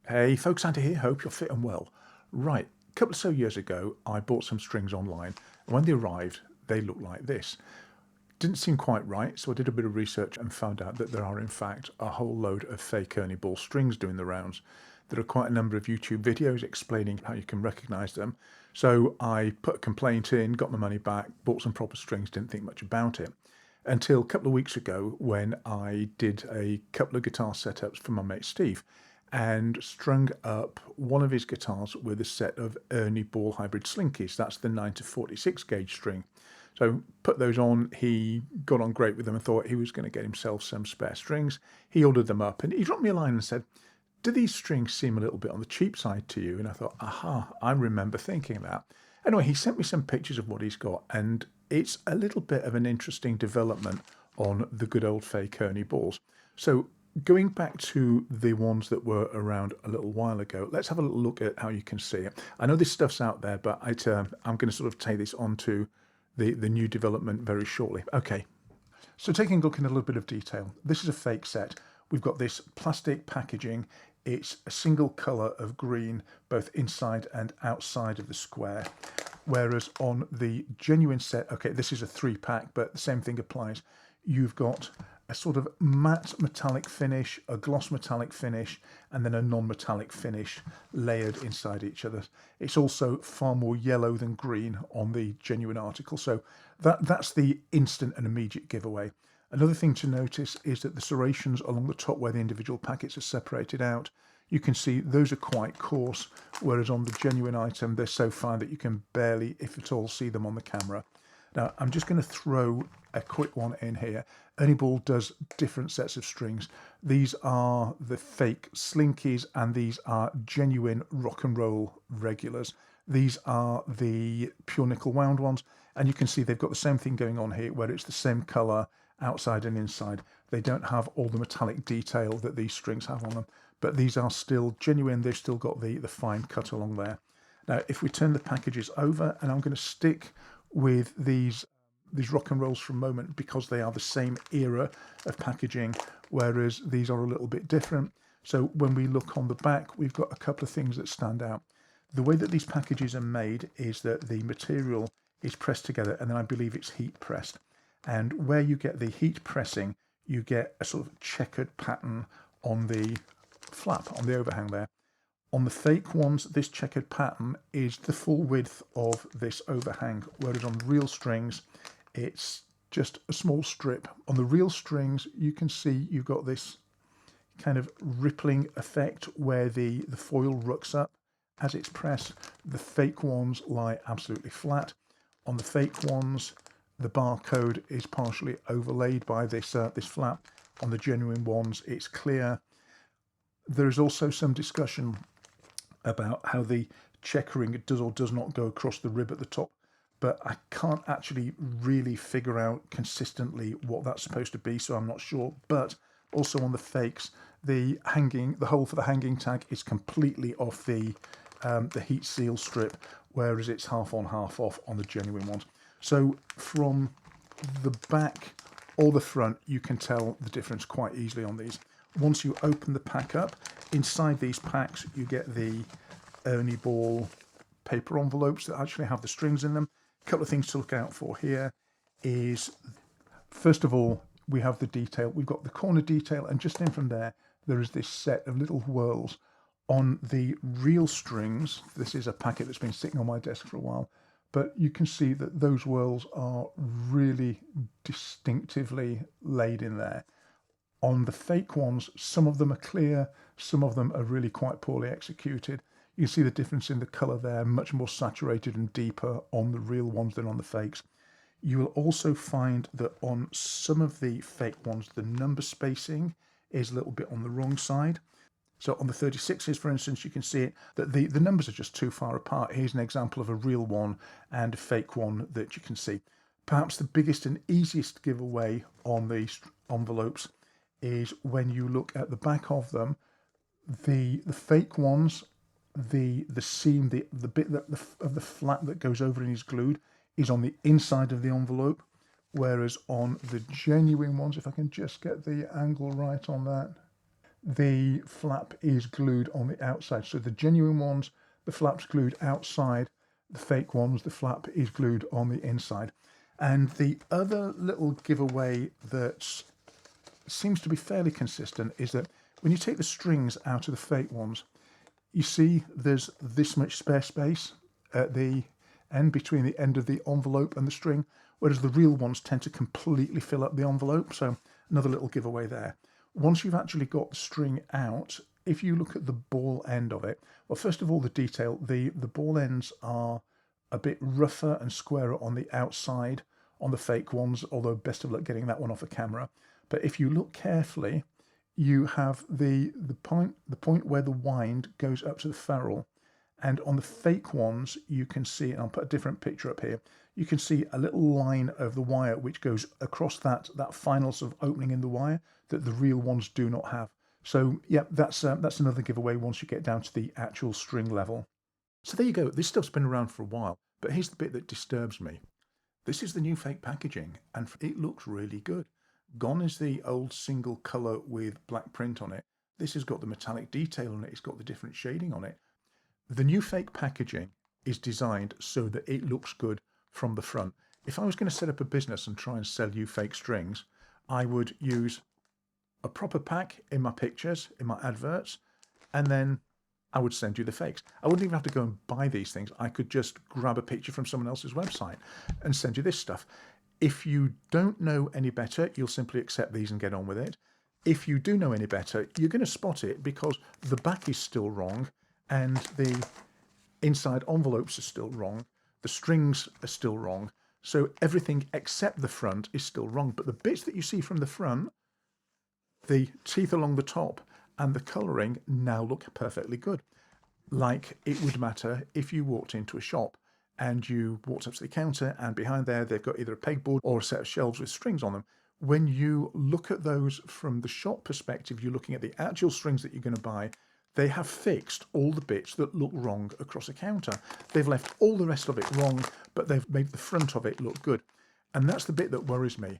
Hey folks, Andy here, hope you're fit and well. Right, a couple of so years ago, I bought some strings online, and when they arrived, they looked like this. Didn't seem quite right, so I did a bit of research and found out that there are in fact a whole load of fake Ernie Ball strings doing the rounds. There are quite a number of YouTube videos explaining how you can recognise them. So I put a complaint in, got my money back, bought some proper strings, didn't think much about it. Until a couple of weeks ago when I did a couple of guitar setups for my mate Steve and strung up one of his guitars with a set of Ernie Ball hybrid slinkies. That's the 9 to 46 gauge string. So put those on, he got on great with them and thought he was going to get himself some spare strings. He ordered them up and he dropped me a line and said, "Do these strings seem a little bit on the cheap side to you?" And I thought, aha, I remember thinking that. Anyway, he sent me some pictures of what he's got, and it's a little bit of an interesting development on the good old fake Ernie Balls. So going back to the ones that were around a little while ago, let's have a little look at how you can see it. I know this stuff's out there, but I'm going to sort of take this onto the new development very shortly. Okay, so taking a look in a little bit of detail, this is a fake set. We've got this plastic packaging. It's a single colour of green, both inside and outside of the square. Whereas on the genuine set, okay, this is a 3-pack, but the same thing applies. You've got a sort of matte metallic finish, a gloss metallic finish, and then a non-metallic finish layered inside each other. It's also far more yellow than green on the genuine article. So that's the instant and immediate giveaway. Another thing to notice is that the serrations along the top where the individual packets are separated out, you can see those are quite coarse, whereas on the genuine item, they're so fine that you can barely, if at all, see them on the camera. Now, I'm just going to throw a quick one in here. Ernie Ball does different sets of strings. These are the fake slinkies, and these are genuine rock and roll regulars. These are the pure nickel wound ones, and you can see they've got the same thing going on here, where it's the same colour outside and inside. They don't have all the metallic detail that these strings have on them, but these are still genuine. They've still got the fine cut along there. Now, if we turn the packages over, and I'm going to stick with these rock and rolls for a moment because they are the same era of packaging, whereas these are a little bit different. So when we look on the back, we've got a couple of things that stand out. The way that these packages are made is that the material is pressed together, and then I believe it's heat pressed. And where you get the heat pressing, you get a sort of checkered pattern on the flap, on the overhang there. On the fake ones, this checkered pattern is the full width of this overhang, whereas on real strings, it's just a small strip. On the real strings, you can see you've got this kind of rippling effect where the foil rooks up as it's pressed. The fake ones lie absolutely flat. On the fake ones, the barcode is partially overlaid by this flap. On the genuine ones, it's clear. There is also some discussion about how the checkering does or does not go across the rib at the top, but I can't actually really figure out consistently what that's supposed to be, so I'm not sure. But also on the fakes, the hole for the hanging tag is completely off the heat seal strip, whereas it's half on, half off on the genuine ones. So from the back or the front, you can tell the difference quite easily on these. Once you open the pack up, inside these packs, you get the Ernie Ball paper envelopes that actually have the strings in them. A couple of things to look out for here is, first of all, we have the detail. We've got the corner detail, and just in from there, there is this set of little whorls. On the real strings, this is a packet that's been sitting on my desk for a while, but you can see that those whorls are really distinctively laid in there. On the fake ones, some of them are clear, some of them are really quite poorly executed. You see the difference in the colour there, much more saturated and deeper on the real ones than on the fakes. You will also find that on some of the fake ones, the number spacing is a little bit on the wrong side. So on the 36s, for instance, you can see it, that the numbers are just too far apart. Here's an example of a real one and a fake one that you can see. Perhaps the biggest and easiest giveaway on these envelopes is when you look at the back of them. The fake ones, the seam, the bit of the flap that goes over and is glued is on the inside of the envelope, whereas on the genuine ones, if I can just get the angle right on that, the flap is glued on the outside. So the genuine ones, the flap's glued outside. The fake ones, the flap is glued on the inside. And the other little giveaway that seems to be fairly consistent is that when you take the strings out of the fake ones, you see there's this much spare space at the end between the end of the envelope and the string, whereas the real ones tend to completely fill up the envelope. So another little giveaway there. Once you've actually got the string out, if you look at the ball end of it, well, first of all, the detail, the ball ends are a bit rougher and squarer on the outside on the fake ones, although best of luck getting that one off the camera. But if you look carefully, you have the point where the wind goes up to the ferrule, and on the fake ones you can see, and I'll put a different picture up here, you can see a little line of the wire which goes across that final sort of opening in the wire that the real ones do not have. So yeah, that's another giveaway once you get down to the actual string level. So there you go, this stuff's been around for a while, but here's the bit that disturbs me. This is the new fake packaging, and it looks really good. Gone is the old single colour with black print on it. This has got the metallic detail on it, it's got the different shading on it. The new fake packaging is designed so that it looks good from the front. If I was going to set up a business and try and sell you fake strings, I would use a proper pack in my pictures, in my adverts, and then I would send you the fakes. I wouldn't even have to go and buy these things. I could just grab a picture from someone else's website and send you this stuff. If you don't know any better, you'll simply accept these and get on with it. If you do know any better, you're going to spot it because the back is still wrong and the inside envelopes are still wrong. The strings are still wrong. So everything except the front is still wrong. But the bits that you see from the front, the teeth along the top and the colouring now look perfectly good. Like it would matter if you walked into a shop and you walked up to the counter and behind there they've got either a pegboard or a set of shelves with strings on them. When you look at those from the shop perspective, you're looking at the actual strings that you're going to buy. They have fixed all the bits that look wrong across a counter. They've left all the rest of it wrong, but they've made the front of it look good. And that's the bit that worries me.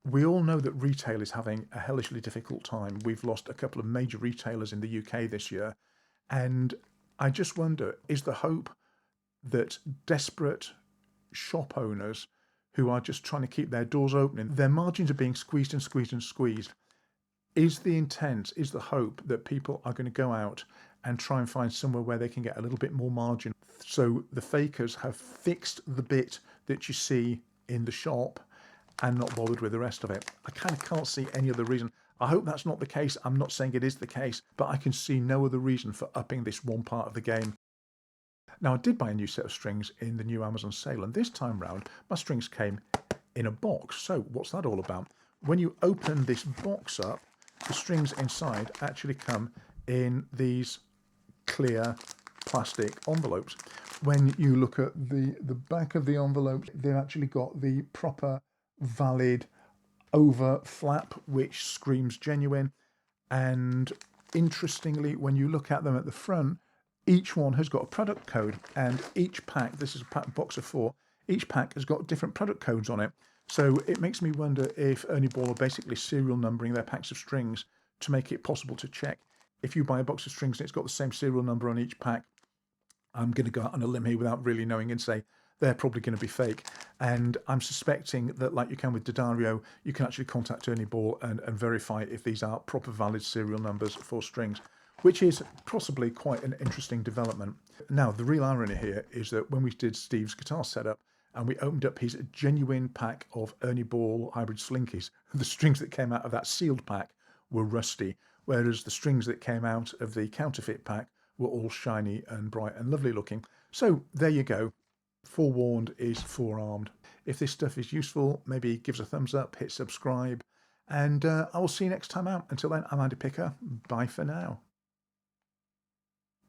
We all know that retail is having a hellishly difficult time. We've lost a couple of major retailers in the UK this year. And I just wonder, is the hope that desperate shop owners who are just trying to keep their doors open, their margins are being squeezed and squeezed and squeezed? Is the intent, is the hope that people are going to go out and try and find somewhere where they can get a little bit more margin? So the fakers have fixed the bit that you see in the shop and not bothered with the rest of it. I kind of can't see any other reason. I hope that's not the case. I'm not saying it is the case, but I can see no other reason for upping this one part of the game. Now, I did buy a new set of strings in the new Amazon sale, and this time round, my strings came in a box. So what's that all about? When you open this box up, the strings inside actually come in these clear plastic envelopes. When you look at the back of the envelope, they've actually got the proper valid over flap, which screams genuine. And interestingly, when you look at them at the front, each one has got a product code, and each pack, this is a box of 4, each pack has got different product codes on it. So it makes me wonder if Ernie Ball are basically serial numbering their packs of strings to make it possible to check. If you buy a box of strings and it's got the same serial number on each pack, I'm going to go out on a limb here without really knowing and say they're probably going to be fake. And I'm suspecting that, like you can with Daddario, you can actually contact Ernie Ball and verify if these are proper valid serial numbers for strings, which is possibly quite an interesting development. Now, the real irony here is that when we did Steve's guitar setup and we opened up his genuine pack of Ernie Ball hybrid slinkies, the strings that came out of that sealed pack were rusty, whereas the strings that came out of the counterfeit pack were all shiny and bright and lovely looking. So there you go. Forewarned is forearmed. If this stuff is useful, maybe give us a thumbs up, hit subscribe, and I will see you next time out. Until then, I'm Andy Picker. Bye for now.